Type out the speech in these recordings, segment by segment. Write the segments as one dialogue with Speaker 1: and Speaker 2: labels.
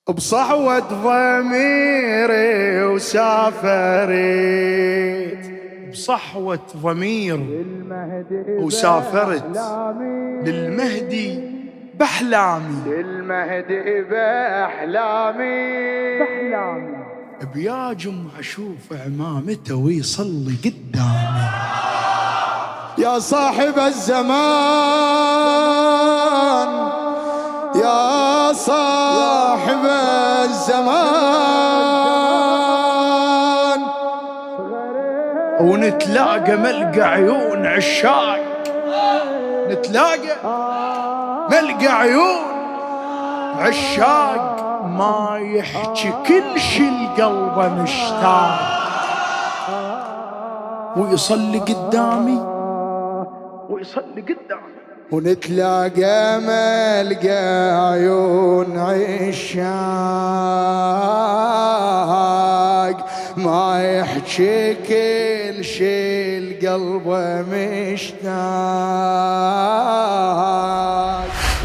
Speaker 1: بصحوة ضميري وسافرت، بصحوة ضمير وسافرت للمهدي بأحلامي،
Speaker 2: للمهدي بأحلامي
Speaker 1: بياجم أشوف عمامته ويصلي قدامي.
Speaker 2: يا صاحب الزمان، يا صاحب الزمان،
Speaker 1: ونتلاقى ملقى عيون عشاق، نتلاقى ملقى عيون عشاق، ما يحكي كل شي القلب مشتاق، ويصلي قدامي ويصلي قدامي.
Speaker 2: ونتلاقى ملقى عيون عشاق، ما يحكي كل شي القلب مشتاق.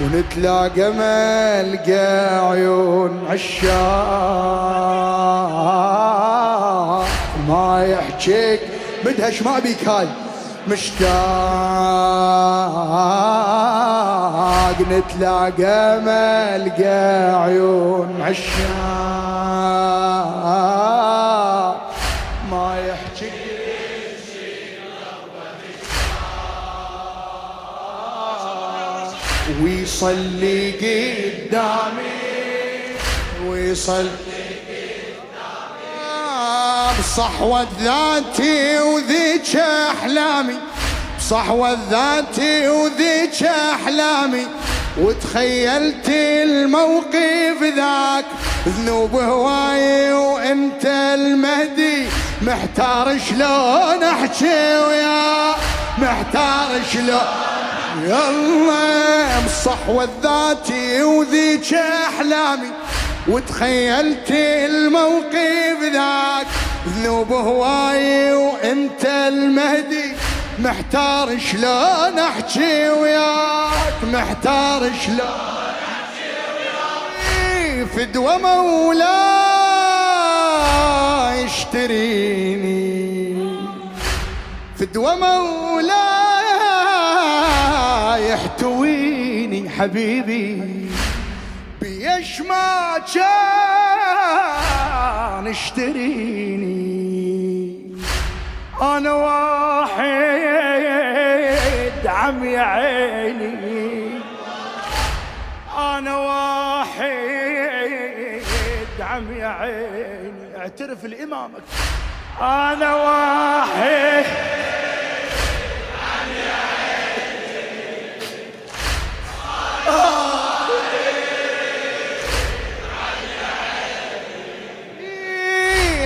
Speaker 2: ونتلاقى ملقى عيون عشاق، ما يحكيك مدهش ما بيك هاي مشتاق. نتلاقى ملقى عيون عشاق، ما يحكي ويصلي قدامي ويصلي بصحوة ذاتي وذيك أحلامي، بصحوة ذاتي وذيك أحلامي. وتخيلت الموقف ذاك، ذنوب هواي وانت المهدي، محتار شلون احكي ويا محتار شلون. يلا بصحوة ذاتي وذيك أحلامي، وتخيلت الموقف ذاك، ذنوب هواي وانت المهدي، محتار شلون احكي وياك محتار شلون احكي وياك. فدوى مولاي يشتريني، فدوى مولاي يحتويني حبيبي، بيش ما كان اشتريني. انا واحد عم يا عيني، انا واحد عم يا عيني، اعترف لامامك. انا واحد عم يا عيني.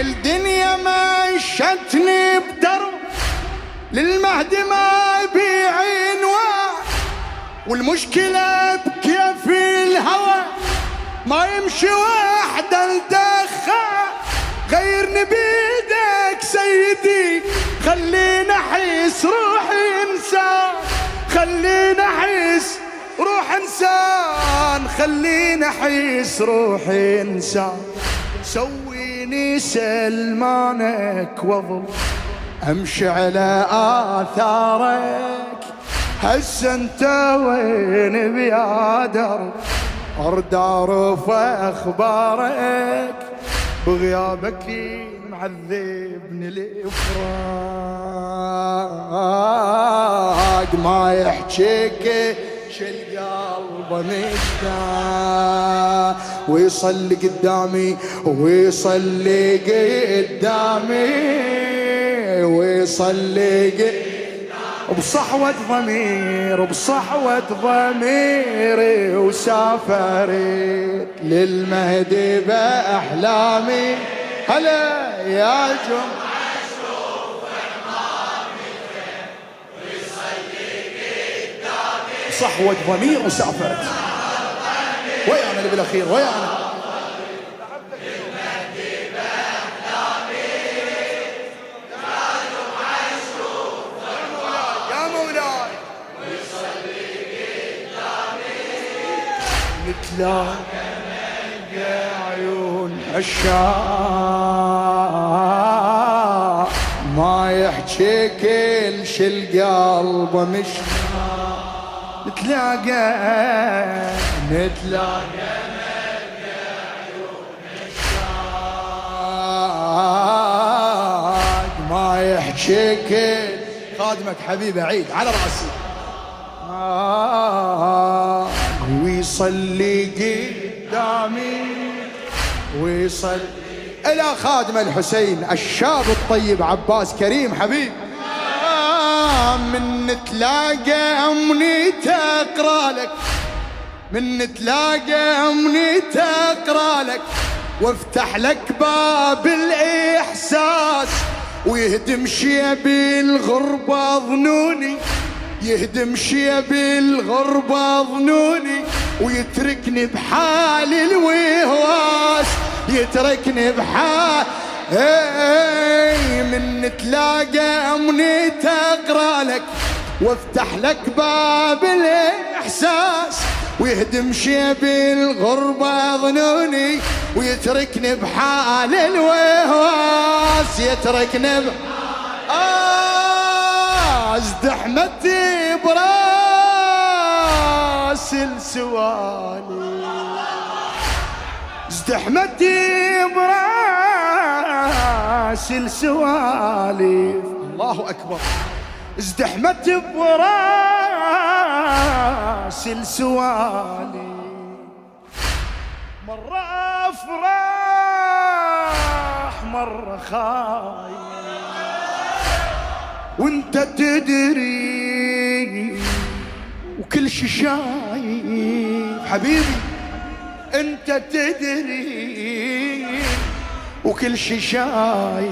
Speaker 2: الدنيا مشتني بدرب، للمهدي ما بيعين واحد، والمشكلة بكيف الهوى ما يمشي وحده ندخل. غيرني بيدك سيدي، خلينا احس روحي انسان، خلينا احس روح انسان، خلينا احس روحي انسان. سويني سلمانك واظل امشي على اثارك، هسه انت وين بيادر ارد اعرف اخبارك. بغيابك معذبني الافراق، ما يحكيك شي القلب مشتاق. ويصلي قدامي ويصلي قدامي ويصلي بصحوة ضمير، بصحوة ضميري، وسافرت للمهدي بأحلامي. هلا يا جمعة
Speaker 1: صحوة ضمير وسافرت. ويانا اللي بالاخير ويانا. يا مولاي نتلاقى
Speaker 2: عشاق ما يحكي كل شي القلب مشتاق نتلاقى ما يحكي كل
Speaker 1: خادمك حبيبي عيد على راسي.
Speaker 2: ويصلي قدامي ويصلي إلى خادم الحسين الشاب الطيب عباس كريم حبيب. من نتلاقى أمنيت أقرأ لك، من نتلاقى أمنيت أقرأ لك وافتح لك باب الإحساس ويهدم شيب الغربة ظنوني، يهدم شيب الغربة ظنوني ويتركني بحال الوهواس، يتركني بحال من نتلاقى أمنيت أقرأ لك وافتح لك باب الإحساس ويهدم شيب الغربة ظنوني ويتركني بحال الوهواس، يتركني ازدحمت براس السوالي، ازدحمت براس السوالي.
Speaker 1: الله أكبر.
Speaker 2: ازدحمت براس السوالي، مرة أفراح مرة خايف وانت تدري وكل شي شايف حبيبي، انت تدري وكل شي شايف.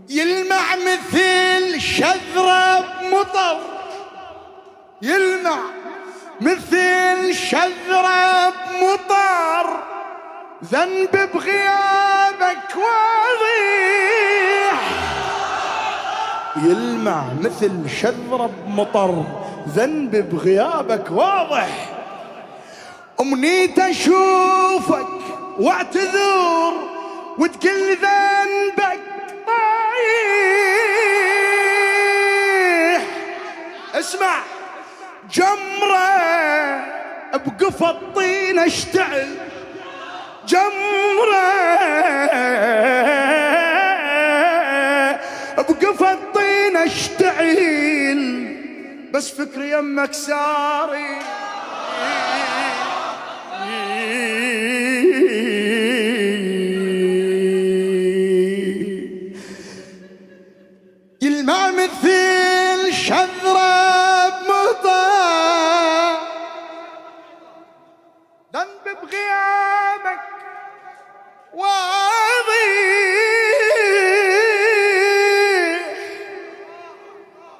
Speaker 2: يلمع مثل شذرة بمطر، يلمع مثل شذرة بمطر ذنب بغيابك واضح، يلمع مثل شذرة بمطر ذنب بغيابك واضح. أمنيت أشوفك واعتذر وتقل ذنبك طايح. اسمع جمرة بقفا الطين اشتعل، جمرة بقفا الطين اشتعل بس فكري يمك ساري. يلمع مثل شذرة بمطر ذنب بغيابك واضح.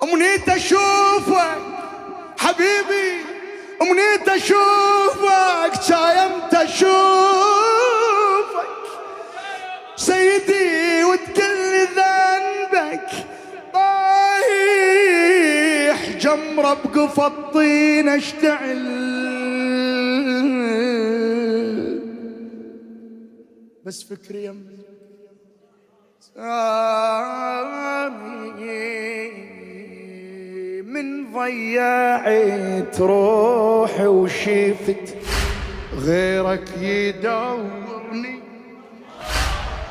Speaker 2: أمنيت أشوفك حبيبي، أمنيت أشوفك، شايمت أشوفك سيدي وتكل ذنبك طايح. جمرة بقفا الطين اشتعل بس فكري يمك من ضيعت روحي وشفت غيرك يدورني،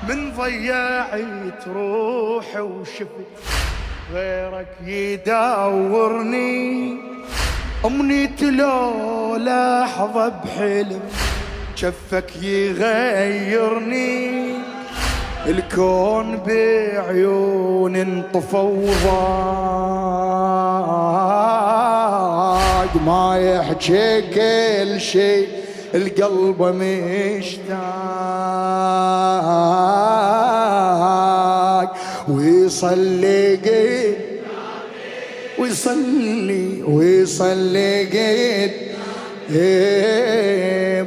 Speaker 2: من ضيعت روحي وشفت غيرك يدورني. أمنيت لو لحظة بحلم شفك يغيرني، الكون بعيون انطفى وضاق ما يحكي كل شي القلب مشتاق ويصلي ويصلي قد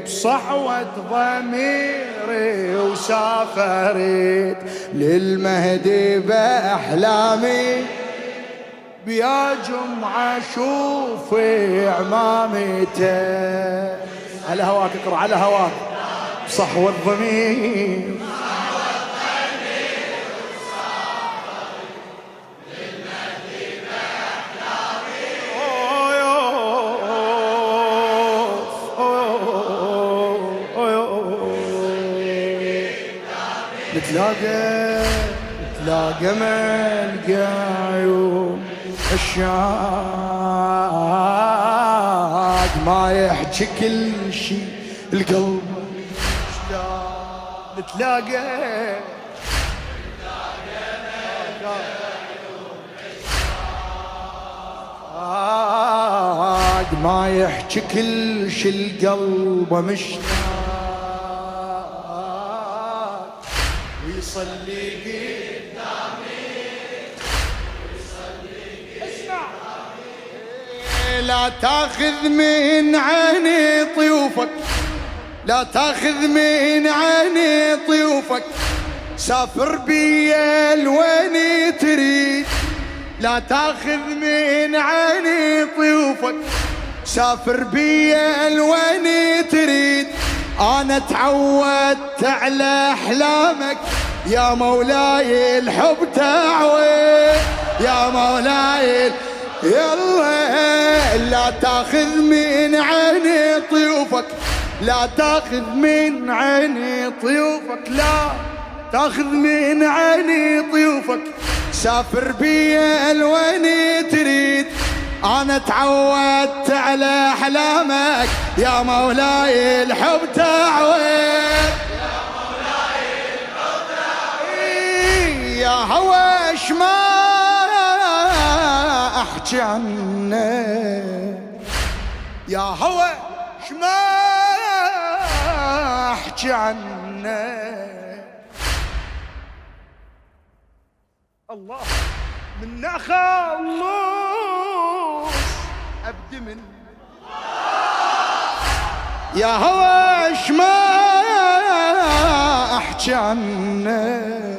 Speaker 2: بصحوة ضميري وسافرت للمهدي بأحلامي، بيا جمعة شوفي عمامته. على هواك اقرأ، على هواك
Speaker 1: صحوة الضمير نتلاقى ملقى عيون الشاق ما يحكي كل شي القلب مشتاق نتلاقى ما يحكي كل شي القلب مشتاق ويصلي قدامي اسمع لا تاخذ من عيني طيوفك لا تاخذ من عيني طيوفك سافر بيا لوين تريد لا تاخذ من عيني طيوفك سافر بيا لوين تريد انا تعودت على احلامك يا مولاي الحب تعويد يا مولاي يلا لا تاخذ من عيني طيوفك لا تاخذ من عيني طيوفك لا تاخذ من عيني طيوفك سافر بيا لوين تريد انا تعودت على احلامك يا مولاي الحب تعويد يا مولاي الحب تعويد يا هواش ما احكي عنك يا هواش ما احكي عنك الله من خلص ابدي من يا هواش ما احكي عنك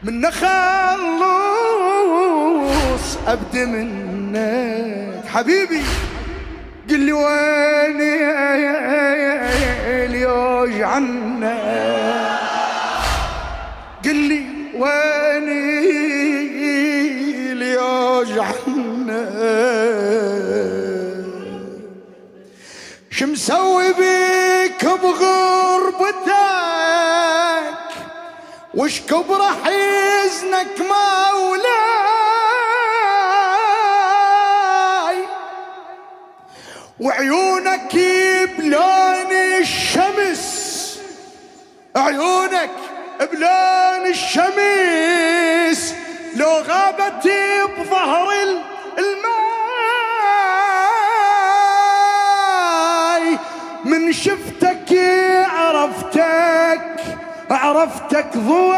Speaker 1: من خلص ابدي منك حبيبي قل لي وين اليوج عنك قل لي وين اليوج عنك شو مسوي بيك بغربتك وش كبر حزنك مولاي وعيونك بلون الشمس عيونك بلون الشمس لو غابت بظهر الماي من شفتك عرفتك ضوء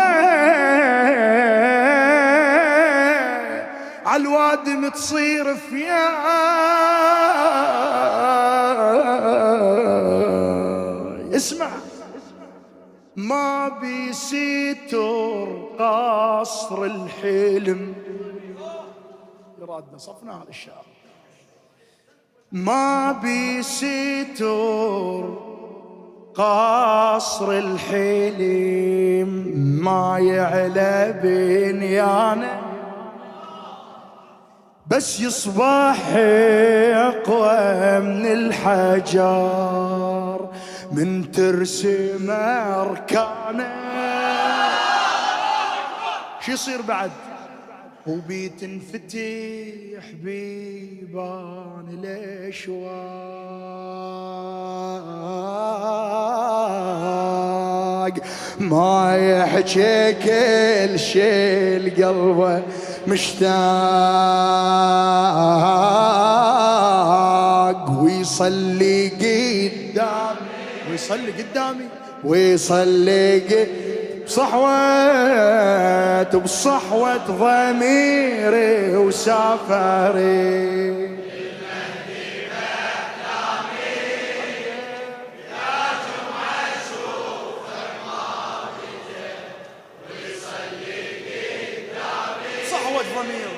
Speaker 1: عالوادم تصير فياي اسمع ما بيستر قصر الحلم يرادنا صفنا هذا الشعر ما بيستر قصر الحلم ما يعلى بنيانه بس يصبح اقوى من الحجر من ترسم اركانه شو يصير بعد وبيتنفتح بيبان الاشواق ما يحكي كل شي القلب مشتاق ويصلي قدامي ويصلي بصحوة ضميري وسافري صحوة ضمير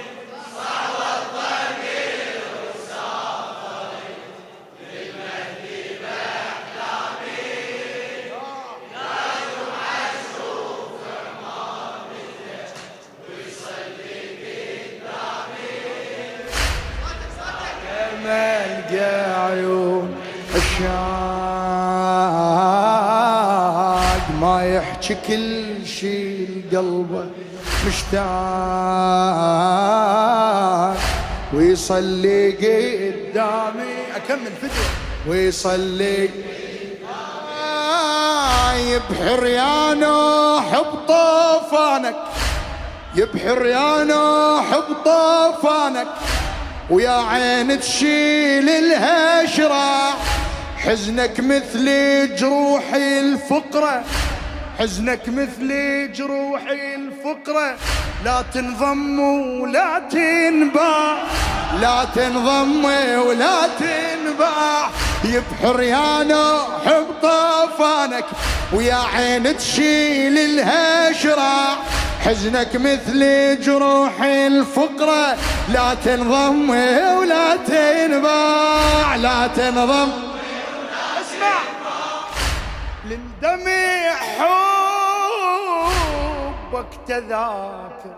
Speaker 2: ما يحكي كل شي قلبه مشتاق ويصلي قدامي.
Speaker 1: أكمل فدوة.
Speaker 2: ويصلي يبحر يا نوح بطوفانك، يبحر يا نوح بطوفانك، ويا عين تشيل لها شراع، حزنك مثل جروحي الفقرة، حزنك مثل جروحي الفقرة، لا تنضم ولا تنباع، لا تنضم ولا تنباع. يبحر يا نوح بطوفانك، ويا عين تشيل لها شراع، حزنك مثل جروحي الفقرة، لا تنضم ولا تنباع، لا تنضم.
Speaker 1: اسمع للدمع حبك تذاكر،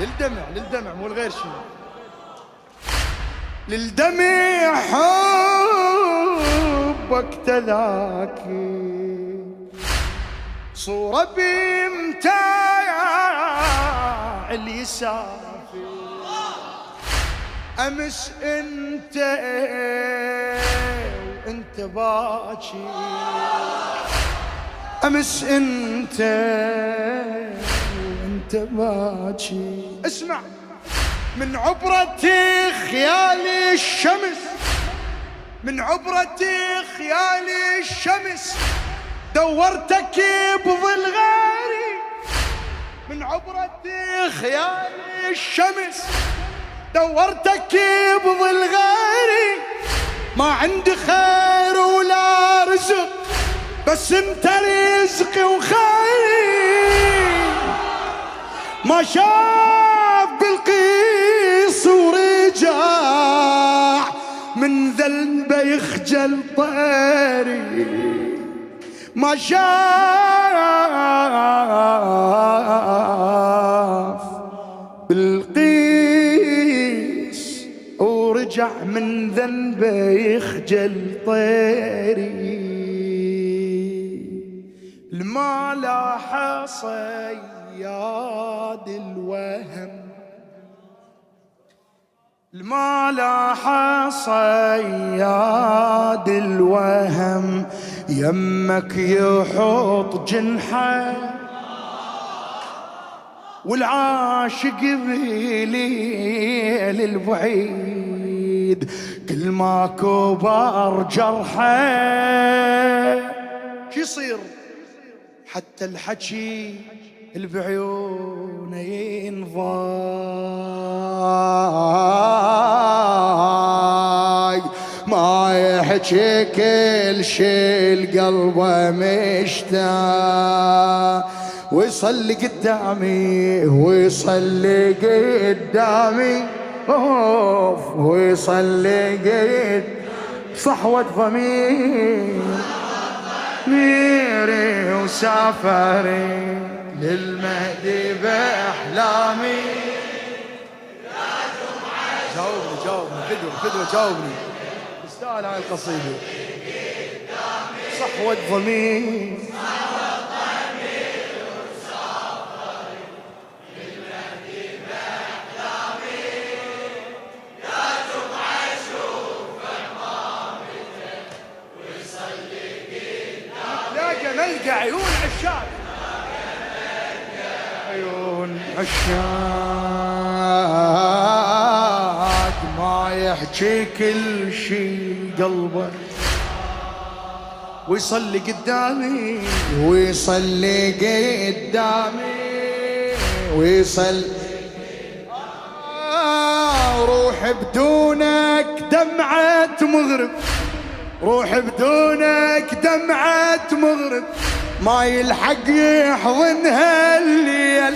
Speaker 1: للدمع للدمع مو الغير شيء، للدمع حبك تذاكر، صورة بمتاع اللي يسافر، أمس انت باكي، أمس انت باكي. اسمع من عبرة خيالي الشمس، من عبرة خيالي الشمس، دورتك بظل غيري، من عبرة خيالي الشمس، دورتك بظل غيري، ما عندي خير ولا رزق، بس انت رزقي وخيري. ما شاف بالقيس ورجع، من ذنبه يخجل طيري، ما شاف بالقيس ورجع، من ذنبه يخجل طيري. الما لاح صياد الوهم، الما لاح صياد الوهم، يمك يحط جنحه والعاشق بليل البعيد، كل ما كبر جرحه شو يصير؟ حتى الحكي بعيونه ينضاي، ما يحكي كل شي القلبه مشتاق، ويصلي قدامي ويصلي قدامي، ويصلي قد صحوة ضميري وسافري للمهدي بأحلامي. جاوبني جاوبني فدوة جاوبني، تستاهل هاي القصيدة. صحوة ضمير نلقى عيون عشاق، عيون عشاق، ما يحكي كل شي قلبه، ويصلي قدامي ويصلي قدامي ويصلي. روح بدونك دمعة مغرب، روح بدونك دمعة مغرب، ما يلحق يحضنها الليل،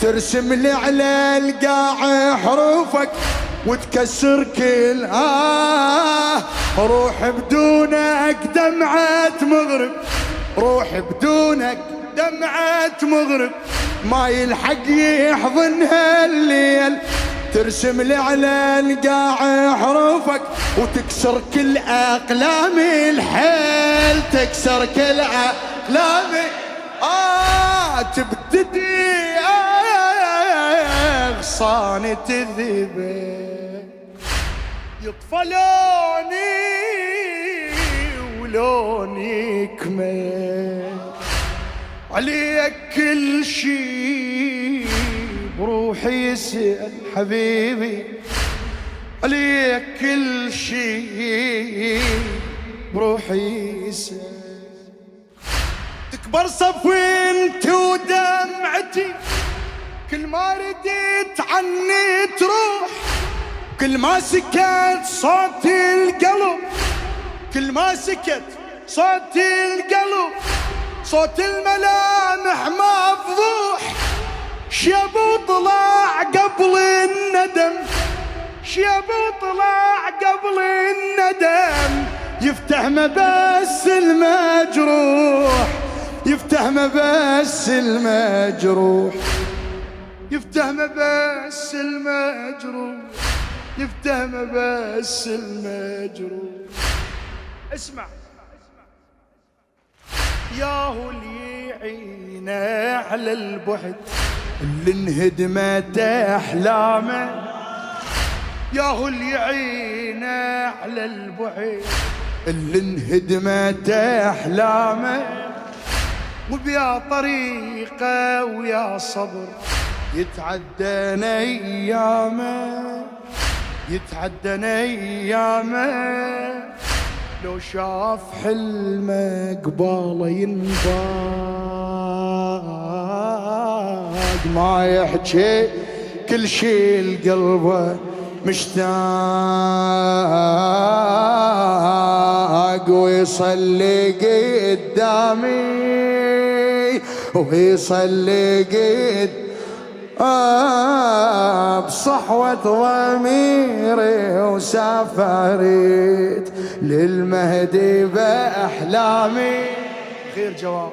Speaker 1: ترسم لي على القاع حروفك وتكسر كل روح بدونك دمعة مغرب، روح بدونك دمعة مغرب، ما يلحق يحضنها الليل، ترسم لي على القاع حروفك وتكسر كل أقلام الحيل،
Speaker 2: تكسر كل أحلامي تبتدي أغصاني تذبل يطفى لوني ولوني يكمل عليك كل شي بروحي يسأل حبيبي عليك كل شي بروحي يسأل تكبر صفوي انت ودمعتي كل ما رديت عني تروح كل ما سكت صوت القلب كل ما سكت صوت القلب صوت الملامح مفضوح شيبو طلع قبل الندم شيبو طلع قبل الندم يفتح مبس المجروح يفتح مبس المجروح يفتح مبس المجروح يفتح مبس المجروح اسمع ياهو اللي يعينه على البعد اللي انهدمت احلامه ياهو اللي يعينه على البعد اللي انهدمت احلامه وبيا طريقه ويا صبر يتعدى ايامه يتعدى ايامه لو شاف حلمه قباله ينباق ما يحكي كل شي لقلبه مشتاق ويصلي قدامي ويصلي قد بصحوة ضميري وسافرت للمهدي بأحلامي. خير جواب